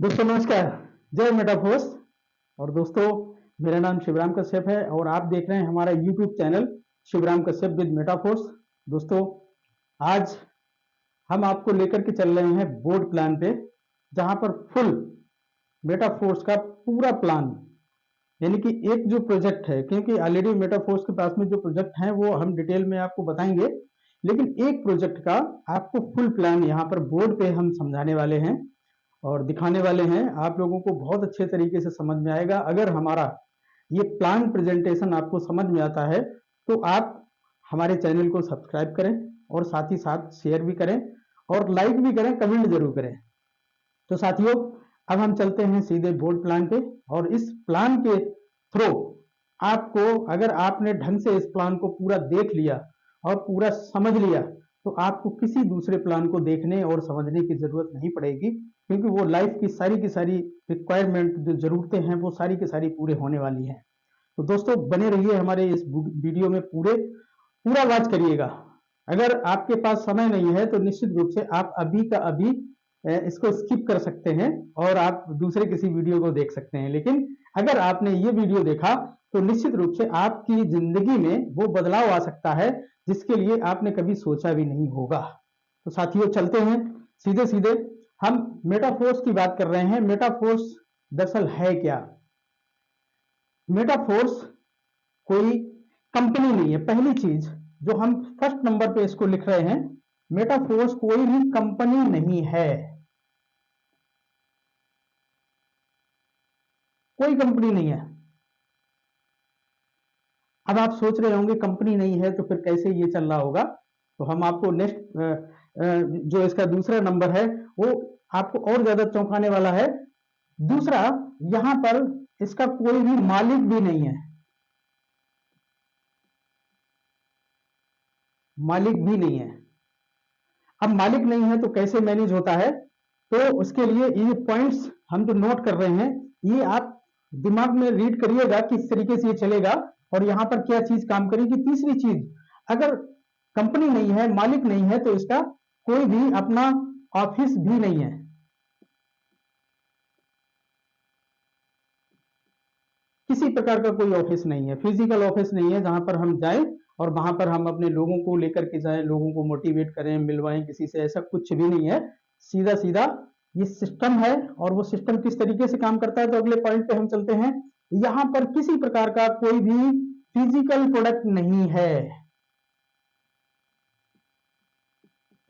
दोस्तों नमस्कार। जय मेटाफोर्स। और दोस्तों मेरा नाम शिवराम कश्यप है और आप देख रहे हैं हमारा YouTube channel Shivram Kashyap with Metaforce. दोस्तों आज हम आपको लेकर के चल रहे हैं बोर्ड प्लान पे, जहां पर फुल मेटाफोर्स का पूरा प्लान, यानी कि एक जो प्रोजेक्ट है, क्योंकि ऑलरेडी मेटाफोर्स के पास में जो प्रोजेक्ट हैं वो हम डिटेल में आपको बताएंगे, लेकिन एक प्रोजेक्ट का आपको फुल प्लान यहाँ पर बोर्ड पे हम समझाने वाले हैं और दिखाने वाले हैं। आप लोगों को बहुत अच्छे तरीके से समझ में आएगा। अगर हमारा ये प्लान प्रेजेंटेशन आपको समझ में आता है तो आप हमारे चैनल को सब्सक्राइब करें और साथ ही साथ शेयर भी करें और लाइक भी करें, कमेंट जरूर करें। तो साथियों अब हम चलते हैं सीधे बोर्ड प्लान पे, और इस प्लान के थ्रू आपको, अगर आपने ढंग से इस प्लान को पूरा देख लिया और पूरा समझ लिया, तो आपको किसी दूसरे प्लान को देखने और समझने की जरूरत नहीं पड़ेगी, क्योंकि वो लाइफ की सारी रिक्वायरमेंट, जो जरूरतें हैं, वो सारी की सारी पूरे होने वाली हैं। तो दोस्तों बने रहिए हमारे इस वीडियो में, पूरा वॉच करिएगा। अगर आपके पास समय नहीं है तो निश्चित रूप से आप अभी का अभी इसको स्किप कर सकते हैं और आप दूसरे किसी वीडियो को देख सकते हैं। लेकिन अगर आपने ये वीडियो देखा तो निश्चित रूप से आपकी जिंदगी में वो बदलाव आ सकता है जिसके लिए आपने कभी सोचा भी नहीं होगा। तो साथियों चलते हैं सीधे सीधे। हम मेटाफोर्स की बात कर रहे हैं। मेटाफोर्स दरअसल है क्या? मेटाफोर्स कोई कंपनी नहीं है। पहली चीज जो हम फर्स्ट नंबर पे इसको लिख रहे हैं, मेटाफोर्स कोई भी कंपनी नहीं है। कोई कंपनी नहीं है। अब आप सोच रहे होंगे कंपनी नहीं है तो फिर कैसे ये चल रहा होगा। तो हम आपको नेक्स्ट जो इसका दूसरा नंबर है वो आपको और ज्यादा चौंकाने वाला है। दूसरा, यहां पर इसका कोई भी मालिक भी नहीं है। मालिक भी नहीं है। अब मालिक नहीं है तो कैसे मैनेज होता है? तो उसके लिए ये पॉइंट्स हम जो नोट कर रहे हैं, ये आप दिमाग में रीड करिएगा किस तरीके से ये चलेगा और यहां पर क्या चीज काम करेगी। तीसरी चीज, अगर कंपनी नहीं है, मालिक नहीं है, तो इसका कोई भी अपना ऑफिस भी नहीं है। किसी प्रकार का कोई ऑफिस नहीं है, फिजिकल ऑफिस नहीं है जहां पर हम जाएं और वहां पर हम अपने लोगों को लेकर के जाएं, लोगों को मोटिवेट करें, मिलवाएं किसी से। ऐसा कुछ भी नहीं है। सीधा सीधा ये सिस्टम है। और वो सिस्टम किस तरीके से काम करता है, तो अगले पॉइंट पे हम चलते हैं। यहां पर किसी प्रकार का कोई भी फिजिकल प्रोडक्ट नहीं है,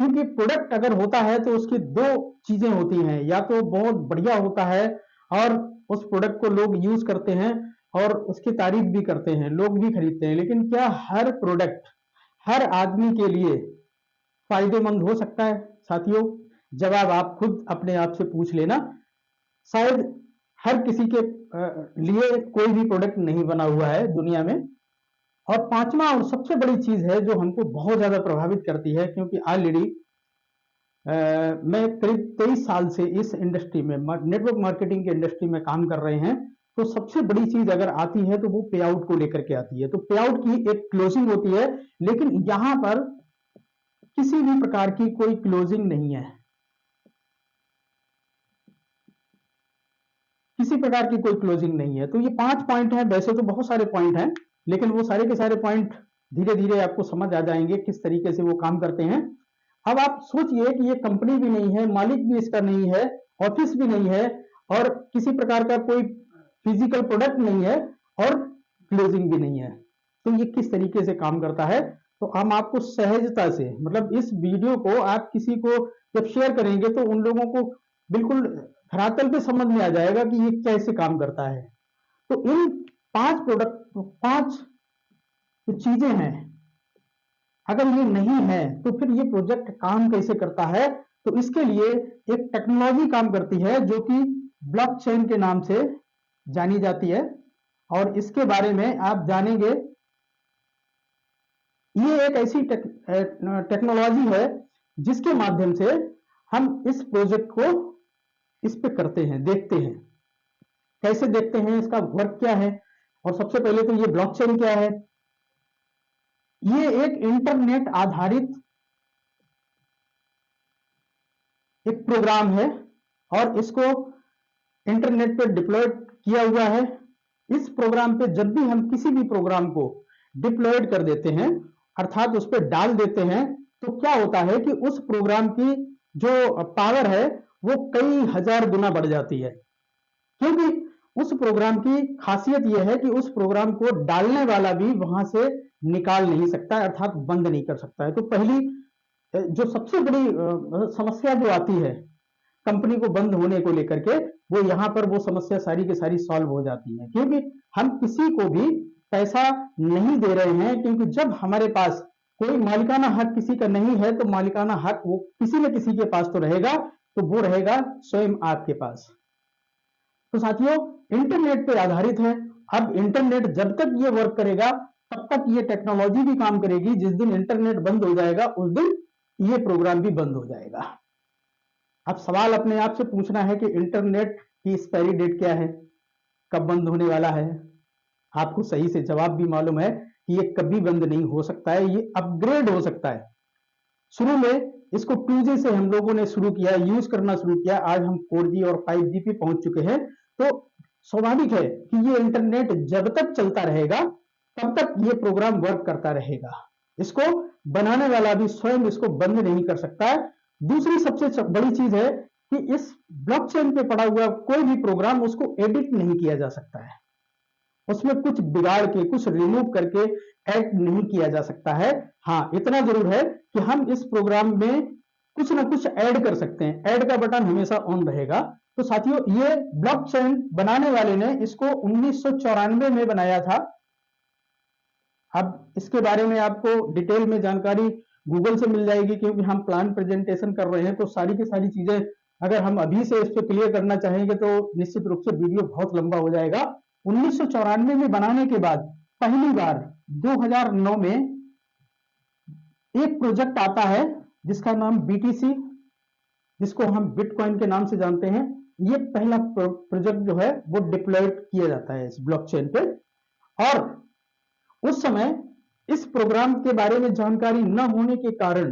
क्योंकि प्रोडक्ट अगर होता है तो उसकी दो चीजें होती हैं। या तो बहुत बढ़िया होता है और उस प्रोडक्ट को लोग यूज करते हैं और उसकी तारीफ भी करते हैं, लोग भी खरीदते हैं। लेकिन क्या हर प्रोडक्ट हर आदमी के लिए फायदेमंद हो सकता है? साथियों जवाब आप खुद अपने आप से पूछ लेना। शायद हर किसी के लिए कोई भी प्रोडक्ट नहीं बना हुआ है दुनिया में। और पांचवा और सबसे बड़ी चीज है जो हमको बहुत ज्यादा प्रभावित करती है, क्योंकि ऑलरेडी मैं करीब 23 साल से इस इंडस्ट्री में, नेटवर्क मार्केटिंग की इंडस्ट्री में काम कर रहे हैं। तो सबसे बड़ी चीज अगर आती है तो वो पे आउट को लेकर के आती है। तो पे आउट की एक क्लोजिंग होती है, लेकिन यहां पर किसी भी प्रकार की कोई क्लोजिंग नहीं है। किसी प्रकार की कोई क्लोजिंग नहीं है। तो ये 5 पॉइंट है। वैसे तो बहुत सारे पॉइंट हैं, लेकिन वो सारे के सारे पॉइंट धीरे धीरे आपको समझ आ जाएंगे किस तरीके से वो काम करते हैं। अब आप सोचिए कि ये कंपनी भी नहीं है, मालिक भी इसका नहीं है, ऑफिस भी नहीं है, और किसी प्रकार का कोई फिजिकल प्रोडक्ट नहीं है, और क्लोजिंग भी नहीं है। तो ये किस तरीके से काम करता है? तो हम आपको सहजता से, मतलब इस वीडियो को आप किसी को जब शेयर करेंगे तो उन लोगों को बिल्कुल धरातल पे समझ में आ जाएगा कि ये कैसे काम करता है। तो इन 5 जो चीजें हैं, अगर ये नहीं है तो फिर ये प्रोजेक्ट काम कैसे करता है? तो इसके लिए एक टेक्नोलॉजी काम करती है जो कि ब्लॉकचेन के नाम से जानी जाती है, और इसके बारे में आप जानेंगे। ये एक ऐसी टेक्नोलॉजी है जिसके माध्यम से हम इस प्रोजेक्ट को इस पे करते हैं, देखते हैं। कैसे देखते हैं, इसका वर्क क्या है? और सबसे पहले तो ये ब्लॉकचेन क्या है? ये एक इंटरनेट आधारित एक प्रोग्राम है, और इसको इंटरनेट पे डिप्लॉयड किया हुआ है। इस प्रोग्राम पे जब भी हम किसी भी प्रोग्राम को डिप्लॉयड कर देते हैं, अर्थात उस पर डाल देते हैं, तो क्या होता है कि उस प्रोग्राम की जो पावर है वो कई हजार गुना बढ़ जाती है। क्योंकि उस प्रोग्राम की खासियत यह है कि उस प्रोग्राम को डालने वाला भी वहां से निकाल नहीं सकता है, अर्थात बंद नहीं कर सकता है। तो पहली जो सबसे बड़ी समस्या जो आती है कंपनी को बंद होने को लेकर के, वो यहाँ पर वो समस्या सारी की सारी सॉल्व हो जाती है। क्योंकि हम किसी को भी पैसा नहीं दे रहे हैं, क्योंकि जब हमारे पास कोई मालिकाना हक किसी का नहीं है, तो मालिकाना हक वो किसी न किसी के पास तो रहेगा, तो वो रहेगा स्वयं आपके पास। तो साथियों, इंटरनेट पे आधारित है। अब इंटरनेट जब तक ये वर्क करेगा तब तक ये टेक्नोलॉजी भी काम करेगी। जिस दिन इंटरनेट बंद हो जाएगा उस दिन ये प्रोग्राम भी बंद हो जाएगा। अब सवाल अपने आप से पूछना है कि इंटरनेट की एक्सपायरी डेट क्या है, कब बंद होने वाला है। आपको सही से जवाब भी मालूम है कि ये कभी बंद नहीं हो सकता है, ये अपग्रेड हो सकता है। शुरू में इसको 2G से हम लोगों ने शुरू किया, यूज करना शुरू किया, आज हम 4G और 5G पे पहुंच चुके हैं। तो स्वाभाविक है कि ये इंटरनेट जब तक चलता रहेगा तब तक ये प्रोग्राम वर्क करता रहेगा। इसको बनाने वाला भी स्वयं इसको बंद नहीं कर सकता है। दूसरी सबसे बड़ी चीज है कि इस ब्लॉकचेन पे पड़ा हुआ कोई भी प्रोग्राम उसको एडिट नहीं किया जा सकता है, उसमें कुछ बिगाड़ के, कुछ रिमूव करके ऐड नहीं किया जा सकता है। हाँ, इतना जरूर है कि हम इस प्रोग्राम में कुछ ना कुछ ऐड कर सकते हैं, ऐड का बटन हमेशा ऑन रहेगा। तो साथियों, ये ब्लॉकचेन बनाने वाले ने इसको 1994 में बनाया था। अब इसके बारे में आपको डिटेल में जानकारी गूगल से मिल जाएगी, क्योंकि हम प्लान प्रेजेंटेशन कर रहे हैं, तो सारी की सारी चीजें अगर हम अभी से इस पर क्लियर करना चाहेंगे तो निश्चित रूप से वीडियो बहुत लंबा हो जाएगा। 1994 में बनाने के बाद पहली बार 2009 में एक प्रोजेक्ट आता है जिसका नाम बीटीसी, जिसको हम बिटकॉइन के नाम से जानते हैं। ये पहला प्रोजेक्ट जो है वो डिप्लॉयड किया जाता है इस ब्लॉकचेन पे। और उस समय इस प्रोग्राम के बारे में जानकारी न होने के कारण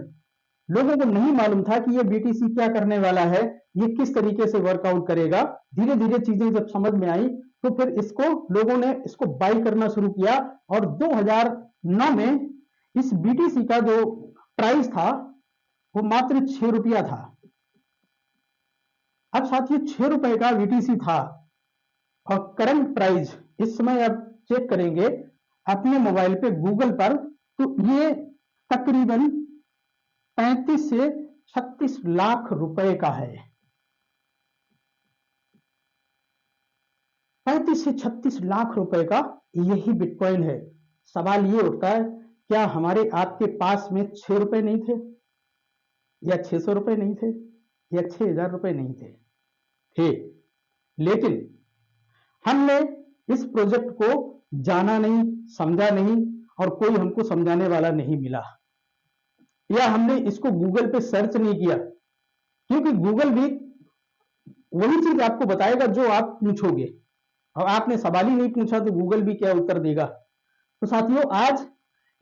लोगों को नहीं मालूम था कि ये बीटीसी क्या करने वाला है, ये किस तरीके से वर्कआउट करेगा। धीरे धीरे चीजें जब समझ में आई तो फिर इसको लोगों ने इसको बाई करना शुरू किया। और 2009 में इस बीटीसी का जो प्राइस था वो मात्र 6 रुपया था। अब साथियों, 6 रुपए का बीटीसी था और करंट प्राइस इस समय आप चेक करेंगे अपने मोबाइल पे गूगल पर, तो ये तकरीबन 35 से 36 लाख रुपए का है। 35 से 36 लाख रुपए का यही बिटकॉइन है। सवाल ये उठता है, क्या हमारे आपके पास में 6 रुपए नहीं थे, या 600 रुपए नहीं थे, या 6000 रुपए नहीं थे? थे, लेकिन हमने इस प्रोजेक्ट को जाना नहीं, समझा नहीं, और कोई हमको समझाने वाला नहीं मिला, या हमने इसको गूगल पे सर्च नहीं किया। क्योंकि गूगल भी वही चीज आपको बताएगा जो आप पूछोगे, और आपने सवाल ही नहीं पूछा तो गूगल भी क्या उत्तर देगा। तो साथियों, आज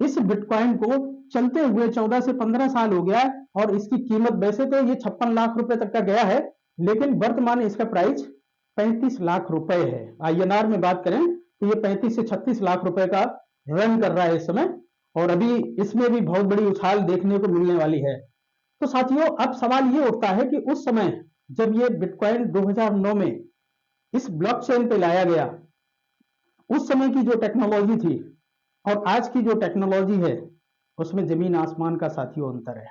इस बिटकॉइन को चलते हुए 14 से 15 साल हो गया, और इसकी कीमत वैसे तो ये 56 लाख रुपए तक का गया है, लेकिन वर्तमान इसका प्राइस 35 लाख रुपए है। आईएनआर में बात करें तो ये 35 से 36 लाख रुपए का रन कर रहा है इस समय, और अभी इसमें भी बहुत बड़ी उछाल देखने को मिलने वाली है। तो साथियों, अब सवाल ये उठता है कि उस समय जब ये बिटकॉइन 2009 में इस ब्लॉकचेन पे लाया गया, उस समय की जो टेक्नोलॉजी थी और आज की जो टेक्नोलॉजी है, उसमें जमीन आसमान का साथियों अंतर है।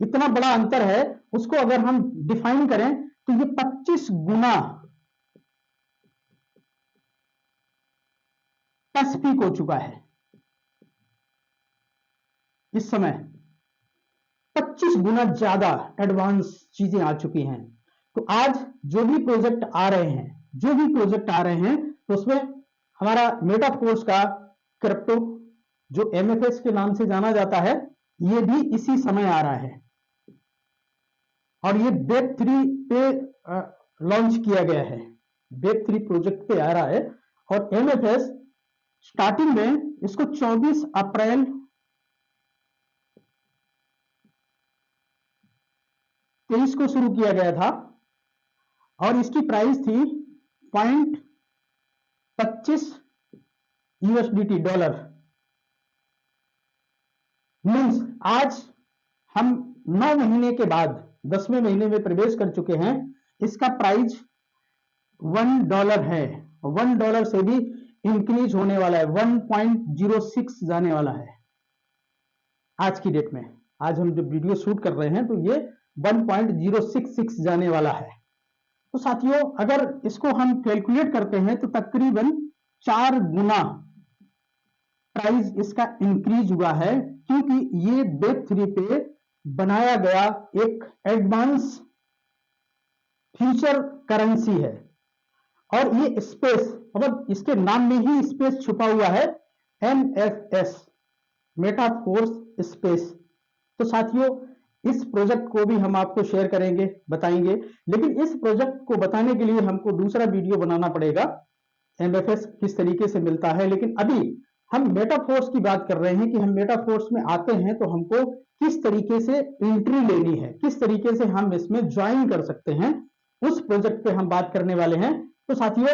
इतना बड़ा अंतर है, उसको अगर हम डिफाइन करें तो ये 25 गुना स्पीक हो चुका है। इस समय 25 गुना ज्यादा एडवांस चीजें आ चुकी हैं। तो आज जो भी प्रोजेक्ट आ रहे हैं, तो उसमें हमारा मेटाफोर्स का क्रिप्टो, जो एमएफएस के नाम से जाना जाता है, ये भी इसी समय आ रहा है। और ये वेब3 पे लॉन्च किया गया है, वेब3 प्रोजेक्ट पे आ रहा है। और एमएफएस स्टार्टिंग में इसको 24 अप्रैल 23 को शुरू किया गया था, और इसकी प्राइस थी 0.25 USDT डॉलर। मीन्स आज हम 9 महीने के बाद 10वें महीने में प्रवेश कर चुके हैं, इसका प्राइस $1 है। $1 से भी इंक्रीज होने वाला है, 1.06 जाने वाला है आज की डेट में। आज हम जब वीडियो शूट कर रहे हैं तो ये 1.066 जाने वाला है। तो साथियों, अगर इसको हम कैलकुलेट करते हैं तो तकरीबन 4 गुना प्राइस इसका इंक्रीज हुआ है, क्योंकि ये Web3 पे बनाया गया एक एडवांस फ्यूचर करेंसी है। और ये स्पेस, मतलब इसके नाम में ही स्पेस छुपा हुआ है, MFS, मेटाफोर्स स्पेस। तो साथियों, इस प्रोजेक्ट को भी हम आपको शेयर करेंगे, बताएंगे, लेकिन इस प्रोजेक्ट को बताने के लिए हमको दूसरा वीडियो बनाना पड़ेगा, MFS किस तरीके से मिलता है। लेकिन अभी हम मेटाफोर्स की बात कर रहे हैं कि हम मेटाफोर्स में आते हैं तो हमको किस तरीके से एंट्री लेनी है, किस तरीके से हम इसमें ज्वाइन कर सकते हैं, उस प्रोजेक्ट पे हम बात करने वाले हैं। तो साथियों,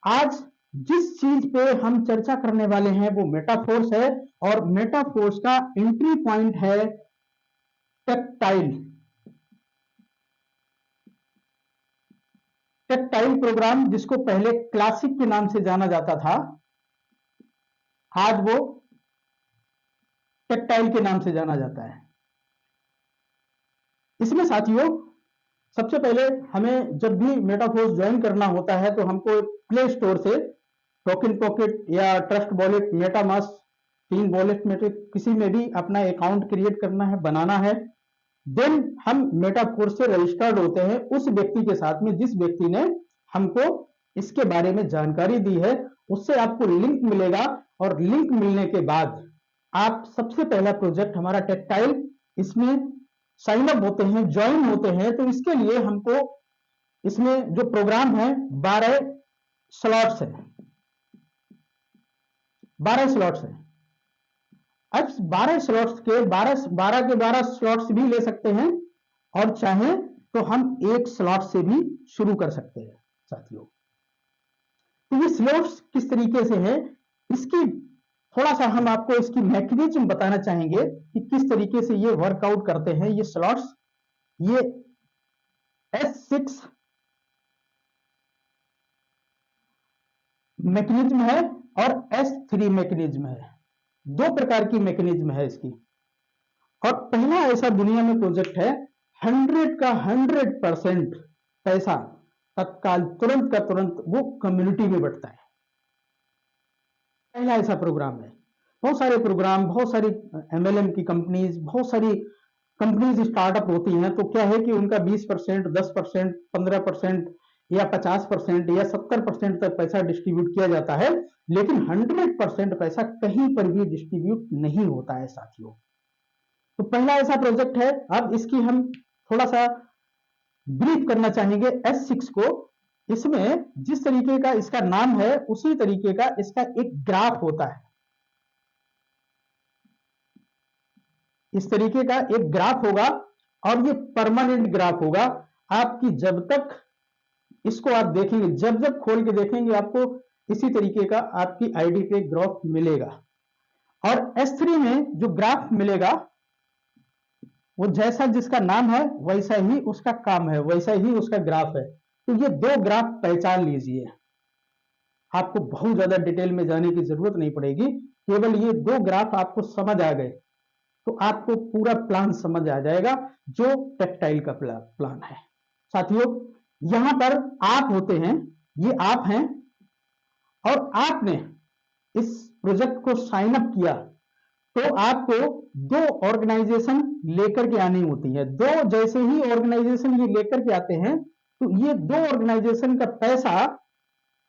आज जिस चीज पे हम चर्चा करने वाले हैं वो मेटाफोर्स है, और मेटाफोर्स का एंट्री पॉइंट है टेक्टाइल। टेक्टाइल प्रोग्राम, जिसको पहले क्लासिक के नाम से जाना जाता था, आज वो टेक्टाइल के नाम से जाना जाता है। इसमें साथियों, सबसे पहले हमें जब भी मेटाफोर्स ज्वाइन करना होता है तो हमको प्ले स्टोर से टोकन पॉकेट या ट्रस्ट वॉलेट, मेटामास्क, तीन वॉलेट में किसी में भी अपना अकाउंट क्रिएट करना है, बनाना है। देन हम मेटाफोर्स से रजिस्टर्ड होते हैं उस व्यक्ति के साथ में जिस व्यक्ति ने हमको इसके बारे में जानकारी दी है, उससे आपको लिंक मिलेगा। और लिंक मिलने के बाद आप सबसे पहला प्रोजेक्ट हमारा टेक्टाइल, इसमें साइन अप होते हैं, ज्वाइन होते हैं। तो इसके लिए हमको इसमें जो प्रोग्राम है 12 स्लॉट्स है, 12 स्लॉट्स है। अब 12 स्लॉट्स के 12 स्लॉट्स भी ले सकते हैं, और चाहे तो हम एक स्लॉट से भी शुरू कर सकते हैं साथियों। तो ये स्लॉट्स किस तरीके से है, इसकी थोड़ा सा हम आपको इसकी मैकेनिज्म बताना चाहेंगे कि किस तरीके से ये वर्कआउट करते हैं ये स्लॉट्स। ये S6 मैकेनिज्म है और S3 मैकेनिज्म है, दो प्रकार की मैकेनिज्म है इसकी। और पहला ऐसा दुनिया में प्रोजेक्ट है 100 का 100% पैसा तत्काल, तुरंत का तुरंत वो कम्युनिटी में बढ़ता है। पहला ऐसा प्रोग्राम है। बहुत सारे प्रोग्राम, बहुत सारी MLM की कंपनीज, बहुत सारी कंपनीज स्टार्टअप होती हैं, तो क्या है कि उनका 20%, 10%, 15% या 50% या 70% तक पैसा डिस्ट्रीब्यूट किया जाता है, लेकिन 100% पैसा कहीं पर भी डिस्ट्रीब्यूट नहीं होता है साथियों। तो पहला ऐसा प्रोजेक्ट है। अब इसकी हम थोड़ा सा ब्रीफ करना चाहेंगे S6 को। इसमें जिस तरीके का इसका नाम है उसी तरीके का इसका एक ग्राफ होता है। इस तरीके का एक ग्राफ होगा, और ये परमानेंट ग्राफ होगा आपकी। जब तक इसको आप देखेंगे, जब जब खोल के देखेंगे, आपको इसी तरीके का आपकी आईडी पे ग्राफ मिलेगा। और S3 में जो ग्राफ मिलेगा वो जैसा जिसका नाम है वैसा ही उसका काम है, वैसा ही उसका ग्राफ है। तो ये दो ग्राफ पहचान लीजिए, आपको बहुत ज्यादा डिटेल में जाने की जरूरत नहीं पड़ेगी, केवल ये दो ग्राफ आपको समझ आ गए तो आपको पूरा प्लान समझ आ जाएगा जो टेक्टाइल का प्लान है। साथियों, यहां पर आप होते हैं, ये आप हैं, और आपने इस प्रोजेक्ट को साइन अप किया तो आपको दो ऑर्गेनाइजेशन लेकर के आनी होती है। दो जैसे ही ऑर्गेनाइजेशन ये लेकर के आते हैं तो ये दो ऑर्गेनाइजेशन का पैसा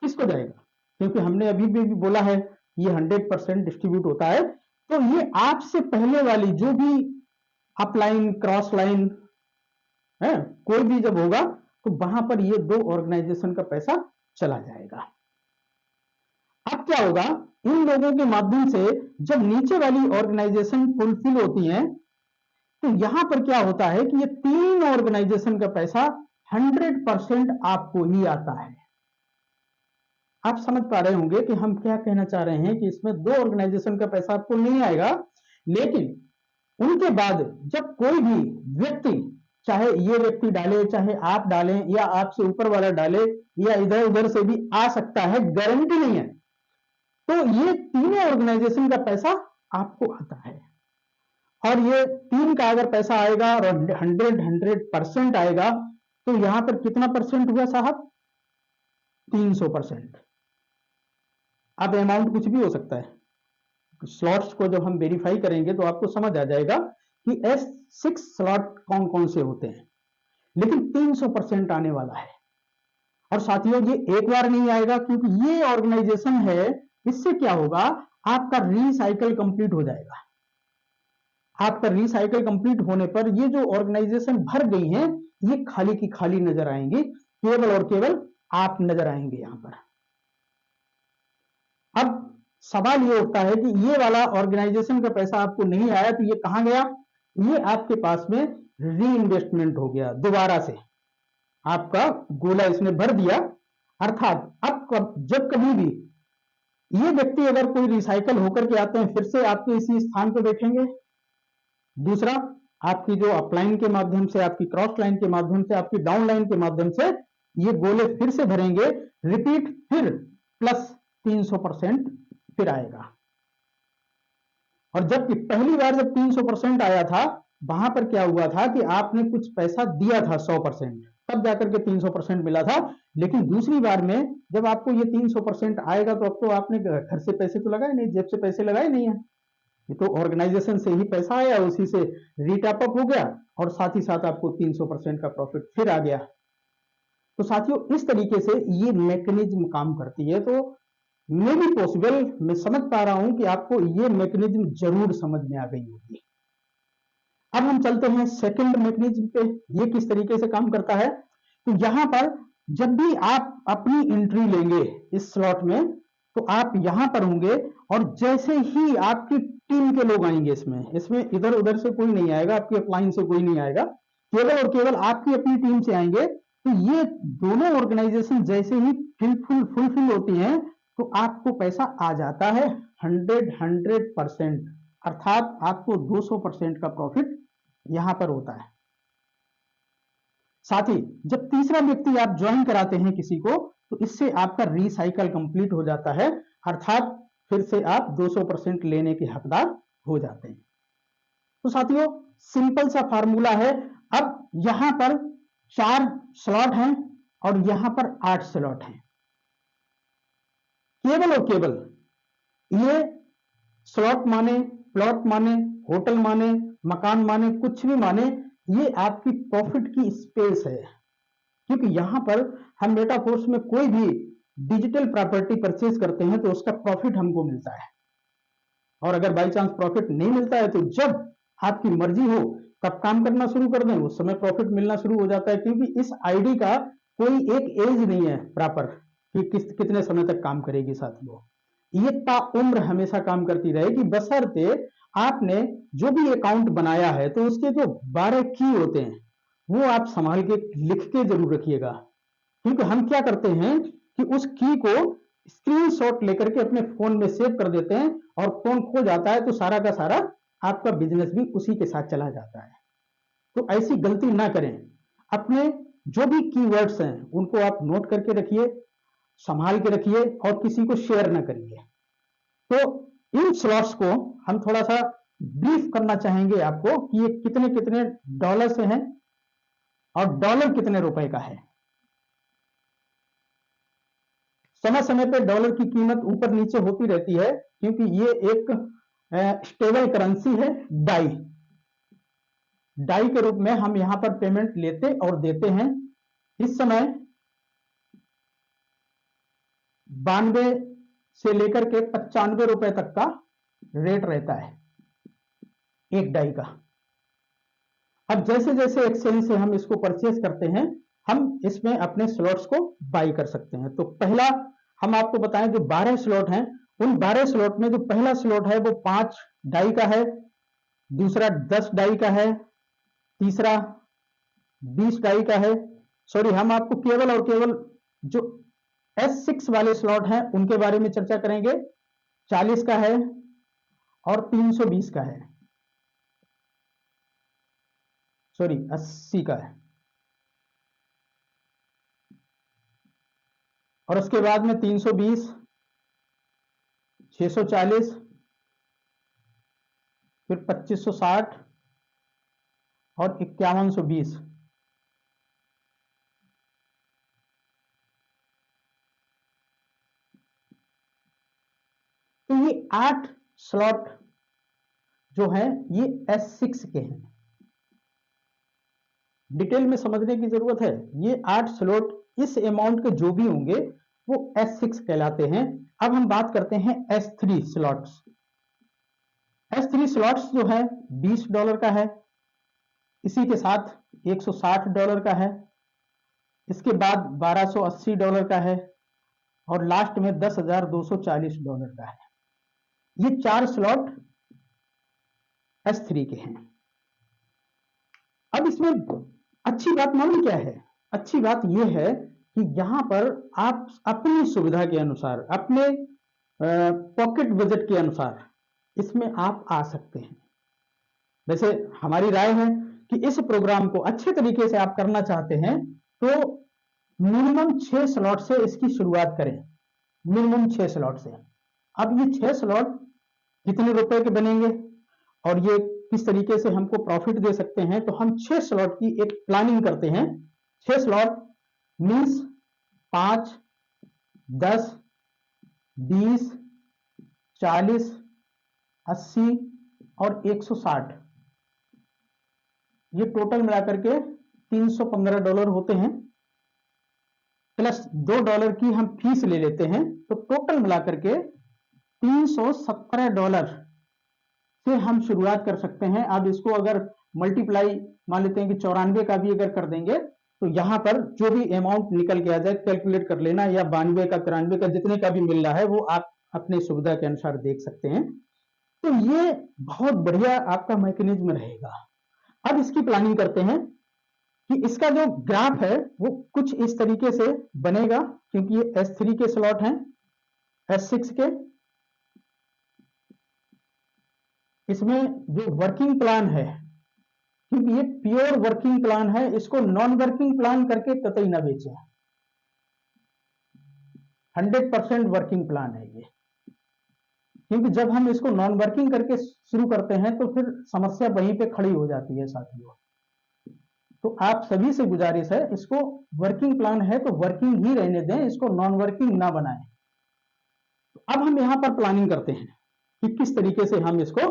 किसको जाएगा, क्योंकि हमने अभी भी बोला है ये 100% डिस्ट्रीब्यूट होता है। तो ये आपसे पहले वाली जो भी अपलाइन, क्रॉस लाइन है, कोई भी जब होगा तो वहां पर ये दो ऑर्गेनाइजेशन का पैसा चला जाएगा। अब क्या होगा, इन लोगों के माध्यम से जब नीचे वाली ऑर्गेनाइजेशन फुलफिल होती हैं तो यहां पर क्या होता है कि ये तीन ऑर्गेनाइजेशन का पैसा 100% आपको ही आता है। आप समझ पा रहे होंगे कि हम क्या कहना चाह रहे हैं कि इसमें 2 ऑर्गेनाइजेशन का पैसा आपको नहीं आएगा, लेकिन उनके बाद जब कोई भी व्यक्ति, चाहे ये व्यक्ति डाले, चाहे आप डालें, या आपसे ऊपर वाला डाले, या इधर उधर से भी आ सकता है, गारंटी नहीं है, तो ये तीनों ऑर्गेनाइजेशन का पैसा आपको आता है। और ये 3 का अगर पैसा आएगा और 100% आएगा, तो यहां पर कितना परसेंट हुआ साहब? 300%। अब अमाउंट कुछ भी हो सकता है, स्लॉट्स को जब हम वेरीफाई करेंगे तो आपको समझ आ जाएगा कि S6 स्लॉट कौन कौन से होते हैं, लेकिन 300% आने वाला है। और साथियों, ये एक बार नहीं आएगा, क्योंकि ये ऑर्गेनाइजेशन है, इससे क्या होगा, आपका रिसाइकल कंप्लीट हो जाएगा। आपका रिसाइकल कंप्लीट होने पर ये जो ऑर्गेनाइजेशन भर गई हैं, ये खाली की खाली नजर आएंगी, केवल और केवल आप नजर आएंगे यहां पर। अब सवाल ये उठता है कि ये वाला ऑर्गेनाइजेशन का पैसा आपको नहीं आया, तो ये कहां गया? ये आपके पास में री इन्वेस्टमेंट हो गया, दोबारा से आपका गोला इसने भर दिया। अर्थात अब जब कभी भी ये व्यक्ति अगर कोई रिसाइकल होकर के आते हैं, फिर से आपके इसी स्थान पर बैठेंगे। दूसरा, आपकी जो अपलाइन के माध्यम से, आपकी क्रॉस लाइन के माध्यम से, आपकी डाउन लाइन के माध्यम से ये गोले फिर से भरेंगे, रिपीट, फिर प्लस 300% फिर आएगा। और जबकि पहली बार जब 300% आया था, वहां पर क्या हुआ था कि आपने कुछ पैसा दिया था 100%, तब जाकर के 300% मिला था। लेकिन दूसरी बार में जब आपको ये 300% आएगा, तो अब तो आपने घर से पैसे तो लगाए नहीं, जेब से पैसे लगाए नहीं है, ये तो ऑर्गेनाइजेशन से ही पैसा आया, उसी से रीटॉप अप हो गया, और साथ ही साथ आपको 300% का प्रॉफिट फिर आ गया। तो साथियों, इस तरीके से ये मैकेनिज्म काम करती है। तो मे बी पॉसिबल, मैं समझ पा रहा हूं कि आपको ये मैकेनिज्म जरूर समझ में आ गई होगी। अब हम चलते हैं सेकंड मैकेनिज्म पे, ये किस तरीके से काम करता है। तो यहां पर जब भी आप अपनी एंट्री लेंगे इस स्लॉट में, तो आप यहां पर होंगे, और जैसे ही आपकी टीम के लोग आएंगे, इसमें इधर उधर से कोई नहीं आएगा, आपकी अपलाइन से कोई नहीं आएगा, केवल और केवल आपकी अपनी टीम से आएंगे, तो ये दोनों ऑर्गेनाइजेशन जैसे ही फुलफिल होती हैं, तो आपको पैसा आ जाता है 100%। अर्थात आपको 200% का प्रॉफिट यहां पर होता है। साथ ही जब तीसरा व्यक्ति आप ज्वाइन कराते हैं किसी को, तो इससे आपका रिसाइकल कंप्लीट हो जाता है, अर्थात फिर से आप 200% लेने के हकदार हो जाते हैं। तो साथियों, सिंपल सा फार्मूला है। अब यहां पर 4 स्लॉट हैं और यहां पर 8 स्लॉट हैं। केवल और केवल ये स्लॉट माने, प्लॉट माने, होटल माने, मकान माने, कुछ भी माने, ये आपकी प्रॉफिट की स्पेस है। क्योंकि यहां पर हम मेटाफोर्स में कोई भी डिजिटल प्रॉपर्टी परचेज करते हैं, तो उसका प्रॉफिट हमको मिलता है। और अगर बाई चांस प्रॉफिट नहीं मिलता है, तो जब आपकी मर्जी हो तब काम करना शुरू कर दें, उस समय प्रॉफिट मिलना शुरू हो जाता है। क्योंकि इस आईडी का कोई एक एज नहीं है प्रॉपर कि कितने समय तक काम करेगी। साथियों, ये ताउम्र हमेशा काम करती रहेगी, बशर्ते आपने जो भी अकाउंट बनाया है, तो उसके जो 12 की होते हैं, वो आप संभाल के लिख के जरूर रखिएगा। क्योंकि हम क्या करते हैं कि उस की को स्क्रीनशॉट लेकर के अपने फोन में सेव कर देते हैं, और फोन खो जाता है तो सारा का सारा आपका बिजनेस भी उसी के साथ चला जाता है। तो ऐसी गलती ना करें। अपने जो भी कीवर्ड्स हैं उनको आप नोट करके रखिए, संभाल के रखिए, और किसी को शेयर ना करिए। तो इन स्लॉट्स को हम थोड़ा सा ब्रीफ करना चाहेंगे आपको कि ये कितने कितने डॉलर से हैं और डॉलर कितने रुपए का है। समय समय पे डॉलर की कीमत ऊपर नीचे होती रहती है, क्योंकि ये एक स्टेबल करेंसी है। डाई के रूप में हम यहां पर पेमेंट लेते और देते हैं। इस समय 92 से लेकर के 95 रुपए तक का रेट रहता है एक डाई का। अब जैसे जैसे एक्सचेंज से हम इसको परचेज करते हैं, हम इसमें अपने स्लॉट्स को बाई कर सकते हैं। तो पहला हम आपको बताएं, जो 12 स्लॉट हैं, उन 12 स्लॉट में जो पहला स्लॉट है वो 5 डाई का है, दूसरा 10 डाई का है, तीसरा 20 डाई का है, सॉरी, हम आपको केवल और केवल जो S6 वाले स्लॉट हैं उनके बारे में चर्चा करेंगे। 40 का है और 320 का है, सॉरी 80 का है, और उसके बाद में 320, 640, फिर 2560 और 5120। तो ये 8 स्लॉट जो है ये S6 के हैं। डिटेल में समझने की जरूरत है। ये 8 स्लॉट इस अमाउंट के जो भी होंगे वो S6 कहलाते हैं। अब हम बात करते हैं S3 स्लॉट्स। S3 स्लॉट्स जो है $20 का है, इसी के साथ $160 का है, इसके बाद $1280 का है, और लास्ट में $10,240 का है। ये 4 स्लॉट S3 के हैं। अब इसमें अच्छी बात मालूम क्या है? अच्छी बात यह है कि यहां पर आप अपनी सुविधा के अनुसार, अपने पॉकेट बजट के अनुसार इसमें आप आ सकते हैं। वैसे हमारी राय है कि इस प्रोग्राम को अच्छे तरीके से आप करना चाहते हैं तो मिनिमम 6 स्लॉट से इसकी शुरुआत करें, मिनिमम 6 स्लॉट से। अब ये 6 स्लॉट कितने रुपए के बनेंगे और ये किस तरीके से हमको प्रॉफिट दे सकते हैं, तो हम 6 स्लॉट की एक प्लानिंग करते हैं। 6 स्लॉट मीन्स 5, 10, 20, 40, 80 और 160, ये टोटल मिलाकर के $315 होते हैं, प्लस $2 की हम फीस ले लेते हैं, तो टोटल मिलाकर के $317 से हम शुरुआत कर सकते हैं। अब इसको अगर मल्टीप्लाई मान लेते हैं कि 94 का भी अगर कर देंगे तो यहां पर जो भी अमाउंट निकल के आ जाए कैलकुलेट कर लेना, या 92 का 93 का जितने का भी मिल रहा है वो आप अपनी सुविधा के अनुसार देख सकते हैं। तो ये बहुत बढ़िया आपका मैकेनिज्म रहेगा। अब इसकी प्लानिंग करते हैं कि इसका जो ग्राफ है वो कुछ इस तरीके से बनेगा, क्योंकि ये S3 के स्लॉट हैं, S6 के। इसमें जो वर्किंग प्लान है, क्योंकि ये प्योर वर्किंग प्लान है, इसको नॉन वर्किंग प्लान करके कतई ना बेचें। 100% वर्किंग प्लान है ये, क्योंकि जब हम इसको नॉन वर्किंग करके शुरू करते हैं तो फिर समस्या वहीं पे खड़ी हो जाती है साथियों। तो आप सभी से गुजारिश है, इसको वर्किंग प्लान है तो वर्किंग ही रहने दें, इसको नॉन वर्किंग ना बनाएं। तो अब हम यहां पर प्लानिंग करते हैं कि किस तरीके से हम इसको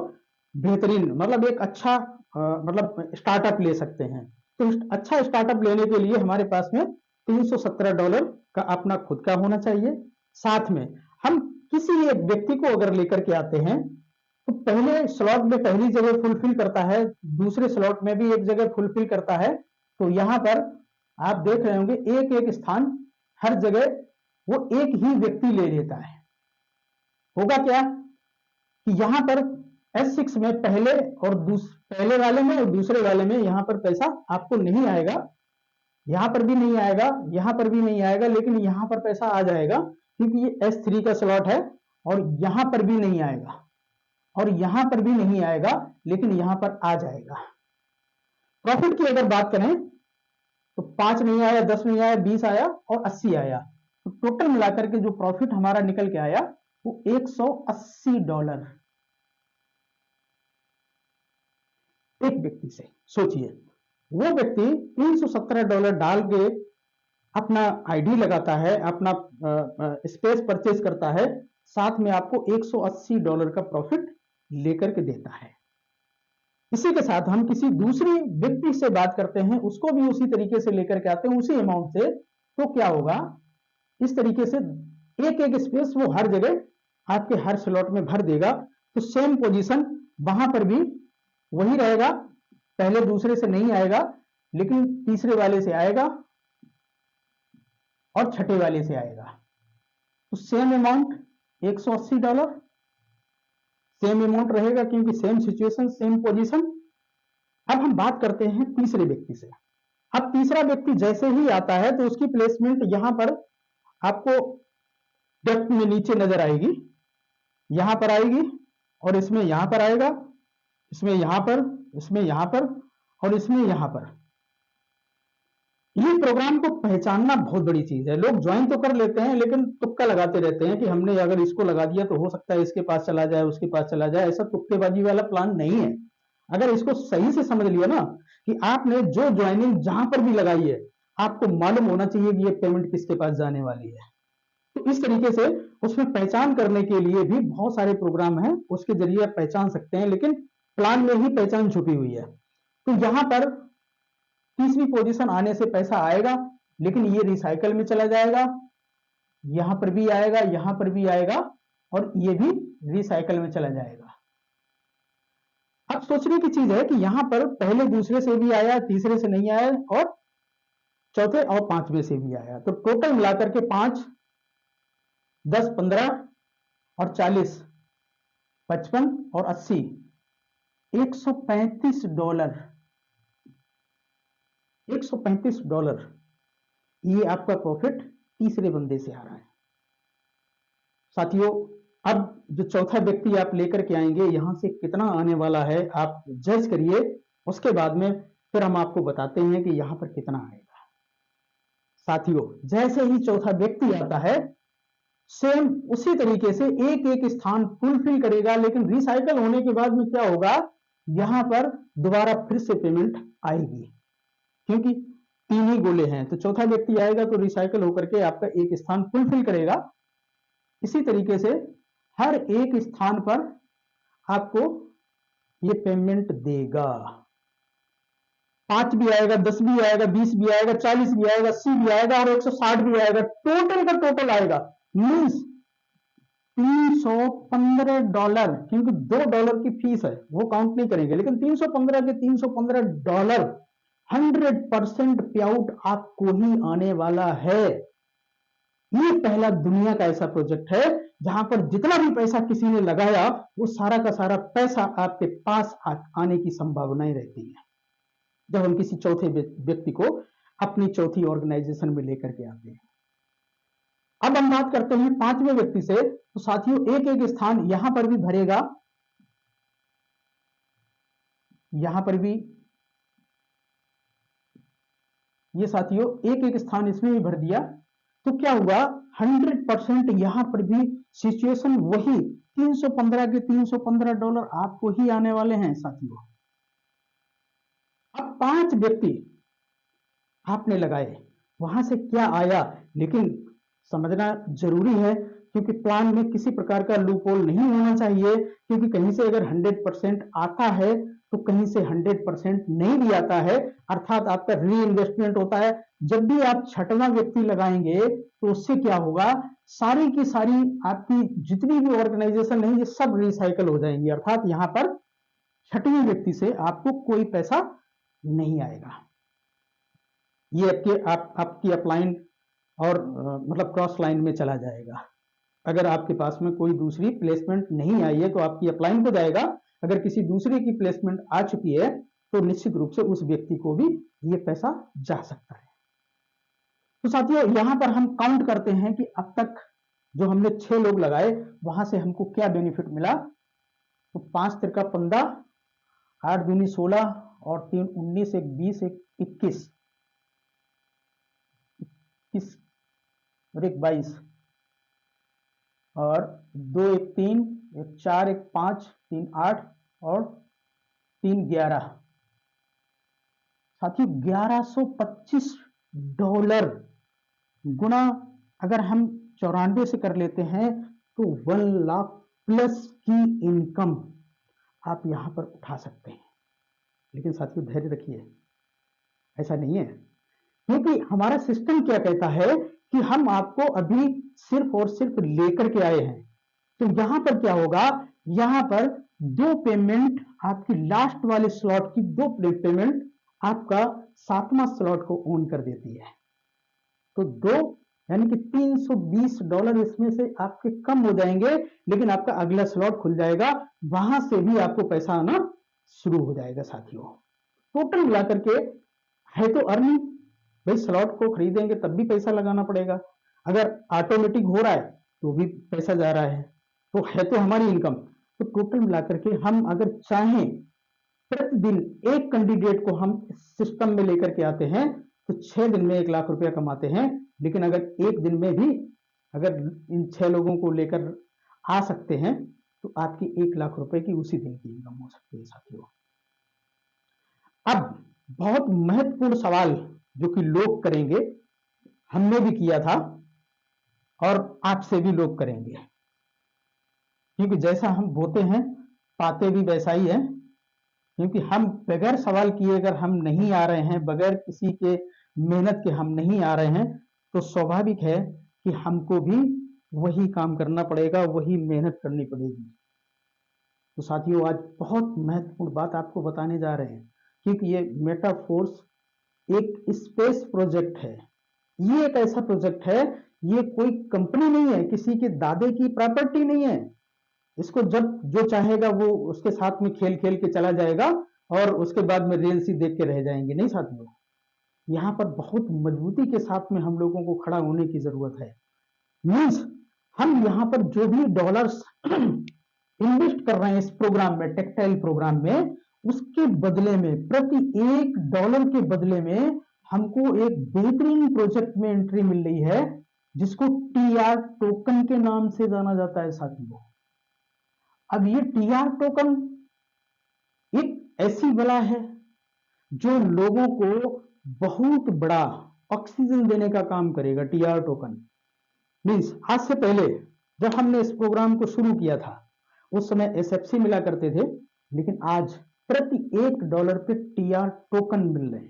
बेहतरीन, मतलब एक अच्छा मतलब स्टार्टअप ले सकते हैं। तो अच्छा स्टार्टअप लेने के लिए हमारे पास में $317 का अपना खुद का होना चाहिए। साथ में हम किसी एक व्यक्ति को अगर लेकर के आते हैं तो पहले स्लॉट में पहली जगह फुलफिल करता है, दूसरे स्लॉट में भी एक जगह फुलफिल करता है। तो यहां पर आप देख रहे होंगे एक एक स्थान हर जगह वो एक ही व्यक्ति ले लेता है। होगा क्या कि यहां पर S6 में पहले वाले में और दूसरे वाले में यहां पर पैसा आपको नहीं आएगा, यहां पर भी नहीं आएगा, यहां पर भी नहीं आएगा, लेकिन यहां पर पैसा आ जाएगा क्योंकि ये S3 का स्लॉट है। और यहां पर भी नहीं आएगा और यहां पर भी नहीं आएगा, लेकिन यहां पर आ जाएगा। प्रॉफिट की अगर बात करें तो 5 नहीं आया, 10 नहीं आया, 20 आया और 80 आया। तो टोटल मिलाकर के जो प्रॉफिट हमारा निकल के आया वो $180 एक व्यक्ति से। सोचिए, वो व्यक्ति $317 डाल के अपना आईडी लगाता है, अपना स्पेस परचेज करता है, साथ में आपको $180 का प्रॉफिट लेकर के देता है। इसी के साथ हम किसी दूसरी व्यक्ति से बात करते हैं, उसको भी उसी तरीके से लेकर के आते हैं उसी अमाउंट से। तो क्या होगा, इस तरीके से एक एक स्पेस वो हर जगह आपके हर स्लॉट में भर देगा। तो सेम पोजीशन वहां पर भी वही रहेगा, पहले दूसरे से नहीं आएगा, लेकिन तीसरे वाले से आएगा और छठे वाले से आएगा। तो सेम अमाउंट $180 सेम अमाउंट रहेगा, क्योंकि सेम सिचुएशन, सेम पोजीशन। अब हम बात करते हैं तीसरे व्यक्ति से। अब तीसरा व्यक्ति जैसे ही आता है तो उसकी प्लेसमेंट यहां पर आपको डेप्थ में नीचे नजर आएगी, यहां पर आएगी, और इसमें यहां पर आएगा, इसमें यहां पर, इसमें यहां पर, और इसमें यहां पर। ये प्रोग्राम को पहचानना बहुत बड़ी चीज है। लोग ज्वाइन तो कर लेते हैं लेकिन तुक्का लगाते रहते हैं कि हमने अगर इसको लगा दिया तो हो सकता है इसके पास चला जाए, उसके पास चला जाए। ऐसा तुक्केबाजी वाला प्लान नहीं है। अगर इसको सही से समझ लिया ना कि आपने जो ज्वाइनिंग जहां पर भी लगाई है, आपको मालूम होना चाहिए कि ये पेमेंट किसके पास जाने वाली है। तो इस तरीके से उसमें पहचान करने के लिए भी बहुत सारे प्रोग्राम हैं, उसके जरिए आप पहचान सकते हैं, लेकिन प्लान में ही पहचान छुपी हुई है। तो यहां पर तीसरी पोजीशन आने से पैसा आएगा, लेकिन ये रिसाइकल में चला जाएगा, यहां पर भी आएगा, यहां पर भी आएगा, और ये भी रिसाइकल में चला जाएगा। अब सोचने की चीज है कि यहां पर पहले दूसरे से भी आया, तीसरे से नहीं आया, और चौथे और पांचवें से भी आया। तो टोटल मिलाकर के 5, 10, 15 और 40, 55 और 80, $135, $135 ये आपका प्रॉफिट तीसरे बंदे से आ रहा है। साथियों, अब जो चौथा व्यक्ति आप लेकर के आएंगे, यहां से कितना आने वाला है आप जज करिए, उसके बाद में फिर हम आपको बताते हैं कि यहां पर कितना आएगा। साथियों, जैसे ही चौथा व्यक्ति आता है, सेम उसी तरीके से एक एक स्थान फुलफिल करेगा, लेकिन रिसाइकल होने के बाद में क्या होगा, यहां पर दोबारा फिर से पेमेंट आएगी, क्योंकि 3 ही गोले हैं। तो चौथा व्यक्ति आएगा तो रिसाइकल होकर के आपका एक स्थान फुलफिल करेगा। इसी तरीके से हर एक स्थान पर आपको ये पेमेंट देगा। 5 भी आएगा, 10 भी आएगा, 20 भी आएगा, 40 भी आएगा, 80 भी आएगा, और 160 भी आएगा। टोटल का टोटल आएगा मीन्स $315, क्योंकि $2 की फीस है, वो काउंट नहीं करेंगे, लेकिन 315 के $315 100% पे आउट आपको ही आने वाला है। ये पहला दुनिया का ऐसा प्रोजेक्ट है जहां पर जितना भी पैसा किसी ने लगाया, वो सारा का सारा पैसा आपके पास आने की संभावनाएं रहती है जब हम किसी चौथे व्यक्ति को अपनी चौथी ऑर्गेनाइजेशन में लेकर के आते हैं। अब हम बात करते हैं पांचवें व्यक्ति से। तो साथियों, एक एक स्थान यहां पर भी भरेगा, यहां पर भी, ये साथियों एक एक स्थान इसमें भी भर दिया। तो क्या हुआ, 100% यहां पर भी सिचुएशन वही, 315 के $315 आपको ही आने वाले हैं साथियों। अब 5 व्यक्ति आपने लगाए, वहां से क्या आया, लेकिन समझना जरूरी है, क्योंकि प्लान में किसी प्रकार का लूप होल नहीं होना चाहिए, क्योंकि कहीं से अगर 100% आता है तो कहीं से 100% नहीं भी आता है, अर्थात आपका री इन्वेस्टमेंट होता है। जब भी आप छठवां व्यक्ति लगाएंगे तो उससे क्या होगा, सारी की सारी आपकी जितनी भी ऑर्गेनाइजेशन है ये सब रिसाइकल हो जाएंगी, अर्थात यहां पर छठवें व्यक्ति से आपको कोई पैसा नहीं आएगा। ये आपकी अपलाइन और मतलब क्रॉस लाइन में चला जाएगा। अगर आपके पास में कोई दूसरी प्लेसमेंट नहीं आई है तो आपकी अपलाइन पे जाएगा, अगर किसी दूसरे की प्लेसमेंट आ चुकी है तो निश्चित रूप से उस व्यक्ति को भी ये पैसा जा सकता है। तो साथियों, यहां पर हम काउंट करते हैं कि अब तक जो हमने 6 लोग लगाए वहां से हमको क्या बेनिफिट मिला। तो 5 तिरका 15, 8 दूनी 16 और 3 19, 1 20, 1 21 और 1 22 और 2 1 3, 1 4, 1 5, 3 8 और 3 11। साथियों, $1125 गुना अगर हम 94 से कर लेते हैं तो 1 लाख प्लस की इनकम आप यहां पर उठा सकते हैं। लेकिन साथियों, धैर्य रखिए, ऐसा नहीं है, क्योंकि हमारा सिस्टम क्या कहता है कि हम आपको अभी सिर्फ और सिर्फ लेकर के आए हैं। तो यहां पर क्या होगा, यहां पर 2 पेमेंट आपकी लास्ट वाले स्लॉट की 2 पेमेंट आपका 7वां स्लॉट को ऑन कर देती है। तो 2 यानी कि $320 इसमें से आपके कम हो जाएंगे, लेकिन आपका अगला स्लॉट खुल जाएगा, वहां से भी आपको पैसा आना शुरू हो जाएगा। साथियों, टोटल मिलाकर के है तो अर्निंग। भाई स्लॉट को खरीदेंगे तब भी पैसा लगाना पड़ेगा, अगर ऑटोमेटिक हो रहा है तो भी पैसा जा रहा है, तो है तो हमारी इनकम। तो टोटल मिलाकर के हम अगर चाहें प्रतिदिन एक कैंडिडेट को हम सिस्टम में लेकर के आते हैं तो 6 दिन में 1 लाख रुपया कमाते हैं। लेकिन अगर एक दिन में भी अगर इन 6 लोगों को लेकर आ सकते हैं तो आपकी 1 लाख रुपए की उसी दिन की इनकम हो सकती है साथियों। अब बहुत महत्वपूर्ण सवाल जो कि लोग करेंगे, हमने भी किया था और आपसे भी लोग करेंगे, क्योंकि जैसा हम बोते हैं पाते भी वैसा ही है। क्योंकि हम बगैर सवाल किए अगर हम नहीं आ रहे हैं, बगैर किसी के मेहनत के हम नहीं आ रहे हैं, तो स्वाभाविक है कि हमको भी वही काम करना पड़ेगा, वही मेहनत करनी पड़ेगी। तो साथियों आज बहुत महत्वपूर्ण बात आपको बताने जा रहे हैं, क्योंकि ये मेटाफोर्स एक स्पेस प्रोजेक्ट है। ये एक ऐसा प्रोजेक्ट है, ये कोई कंपनी नहीं है, किसी के दादे की प्रॉपर्टी नहीं है। इसको जब जो चाहेगा वो उसके साथ में खेल खेल के चला जाएगा और उसके बाद में रील्स ही देख के रह जाएंगे। नहीं साथियों, यहाँ पर बहुत मजबूती के साथ में हम लोगों को खड़ा होने की जरूरत है। मीन्स हम यहाँ पर जो भी डॉलर्स इन्वेस्ट कर रहे हैं इस प्रोग्राम में, टेक्सटाइल प्रोग्राम में, उसके बदले में प्रति $1 के बदले में हमको एक बेहतरीन प्रोजेक्ट में एंट्री मिल रही है, जिसको TR टोकन के नाम से जाना जाता है साथियों। अब ये TR टोकन एक ऐसी बला है जो लोगों को बहुत बड़ा ऑक्सीजन देने का काम करेगा। TR टोकन मीन्स आज से पहले जब हमने इस प्रोग्राम को शुरू किया था उस समय SFC मिला करते थे, लेकिन आज प्रति $1 पे TR टोकन मिल रहे हैं।